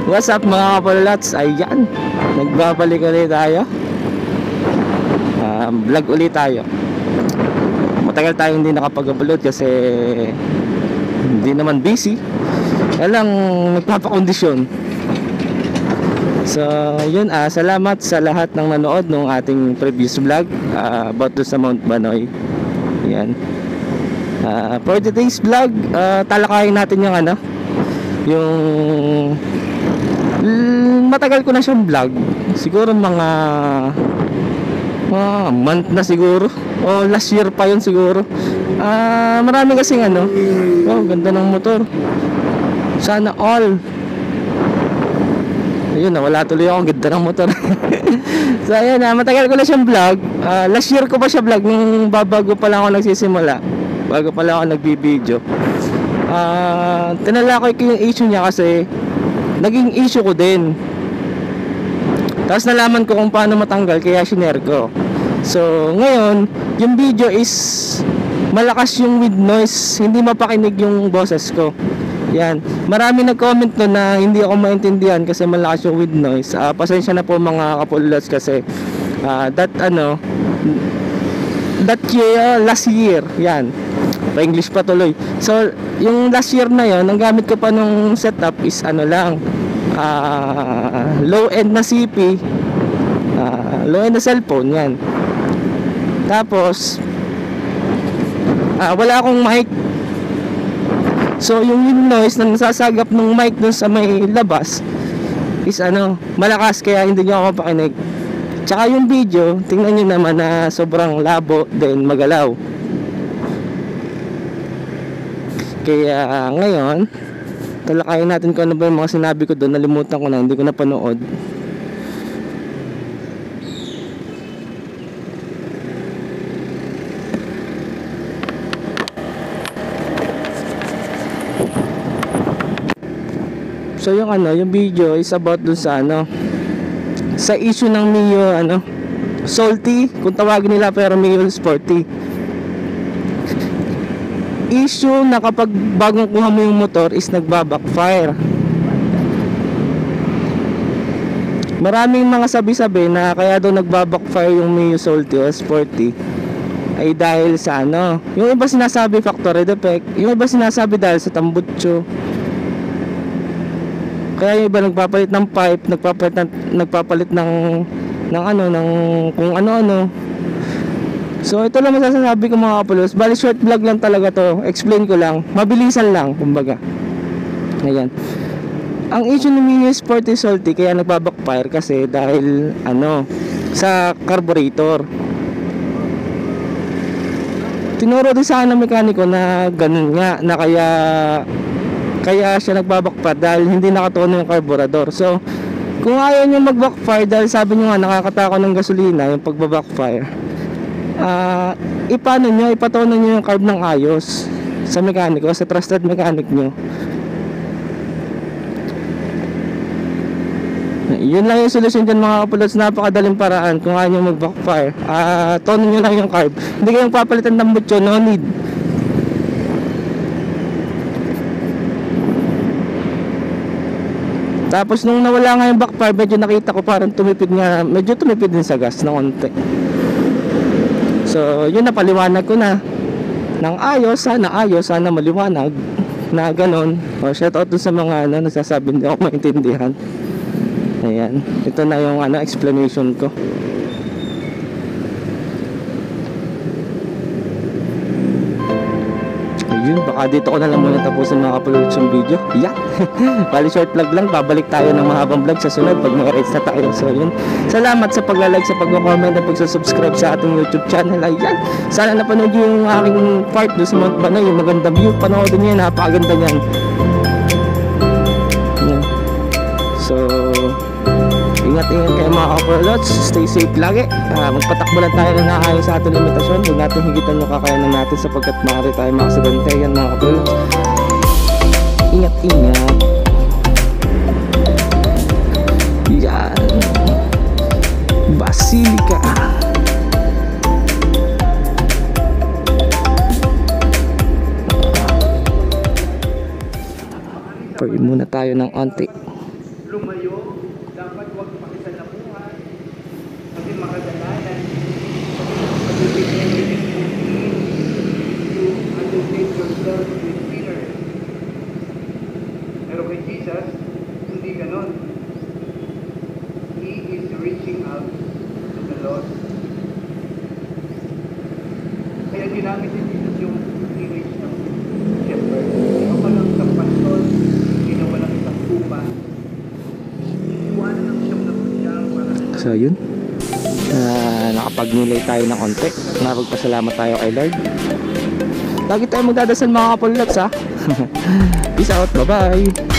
What's up mga kapalots? Ayan, nagbabalik ulit tayo. Vlog ulit tayo. Matagal tayo hindi nakapag-upload kasi hindi naman busy. Kaya lang nagpapakondisyon. So yun, salamat sa lahat ng nanood ng ating previous vlog about sa Mount Banoy. Yan. For today's vlog, talakayin natin yung yung matagal ko na siyang vlog. Siguro mga month na siguro, o last year pa yun siguro. Marami kasing wow, ganda ng motor. Sana all. Ayun, nawala tuloy ako, ganda ng motor. So ayun, matagal ko na siyang vlog. Last year ko pa siya vlog nung bago pa lang ako nagsisimula, bago pa lang ako nagbibideo. Tinalakay ko yung issue niya kasi naging issue ko din. Tapos nalaman ko kung paano matanggal, kaya shinare ko. So ngayon, yung video is malakas yung with noise, hindi mapakinig yung boses ko. Yan, marami nag-comment no na hindi ako maintindihan kasi malakas yung with noise. Pasensya na po mga kapululots kasi last year, yan, pa-English pa tuloy. So yung last year na yon, ang gamit ko pa nung setup is low end na CP, low end na cellphone, yan. Tapos wala akong mic. So yung wind noise na nasasagap ng mic dun sa may labas is malakas, kaya hindi nyo ako pakinig. Tsaka yung video, tingnan nyo naman na sobrang labo din magalaw. Kaya ngayon, talakayin natin kung ano ba yung mga sinabi ko doon. Nalimutan ko na, hindi ko na panood. So yung yung video is about dun sa sa issue ng Mio Salty, kung tawagin nila, pero Mio Sporty. Issue na kapag bagong kuha mo yung motor is nagba-backfire. Maraming mga sabi-sabi na kaya daw nagba-backfire yung Mio Salty o Sporty ay dahil sa yung iba sinasabi factory defect, yung iba sinasabi dahil sa tambutso. Kaya yung iba nagpapalit ng pipe, nagpapalit ng kung ano-ano. So ito lang masasabi ko mga kapulos. Bali short vlog lang talaga to. Explain ko lang, mabilisan lang kumbaga. Ayan. Ang issue ng Mio Sporty Salty kaya nagbabackfire kasi dahil sa carburetor. Tinuro din sa ng mekaniko na ganun nga, na kaya siya nagbabackfire dahil hindi nakatono yung carburetor. So kung ayaw nyo magbackfire dahil sabi nyo nga nakakatako ng gasolina yung pagbabackfire, ipatono nyo yung carb ng ayos sa mekaniko, sa trusted mechanic nyo. Yun lang yung solusyon dyan mga kapulots. Napakadaling paraan kung ayaw nyo mag-backfire. Tono nyo lang yung carb. Hindi kayong papalitan ng butyo, no need. Tapos nung nawala nga yung backfire, medyo nakita ko parang medyo tumipid din sa gas ng konti. So yun, napaliwanag ko na ng ayos, sana maliwanag na ganon. Shout out dun sa mga nagsasabi hindi ako maintindihan. Ayan, ito na yung explanation ko. Ayun, baka dito ko na lang muna tapusin mga kapululots yung video. Yeah. Bali short vlog lang, babalik tayo ng mahabang vlog sa sunod pag naka-reach na tayo. So yun, salamat sa pagla-like, sa pag-comment at pag-subscribe sa ating YouTube channel. Ayan, sana napanood yung aking part doon sa Mount Banoy, yung magandang view. Panoodin niyo yan, napakaganda niyan. Ayan. So ingat-ingat kayo mga kapululots, stay safe lagi. Magpatakbo lang tayo na naayos sa ating limitasyon. Huwag natin higitan yung kakayanan natin sapagkat maaari tayo makasagante. Yan mga kapululots, ingat-ingat. Yan, Basilica. Pwede muna tayo ng onti. Lumayo, dapat huwag makisalamuhan. Kasi makadalanan. To associate yourself with sinners. Pero kay Jesus, hindi ganon. He is reaching out to the lost. Kaya ginamit ni Jesus yung image ng shepherd. Ikaw pa lang isang pastor, ginawa lang isang tupa. Iwanan ng siyang napusyang para sa So yun, nakapagnilay tayo ng konti. Napagpasalamat tayo kay Lord. Lagi tayo magdadasal mga kapulats ha. Peace out, bye bye.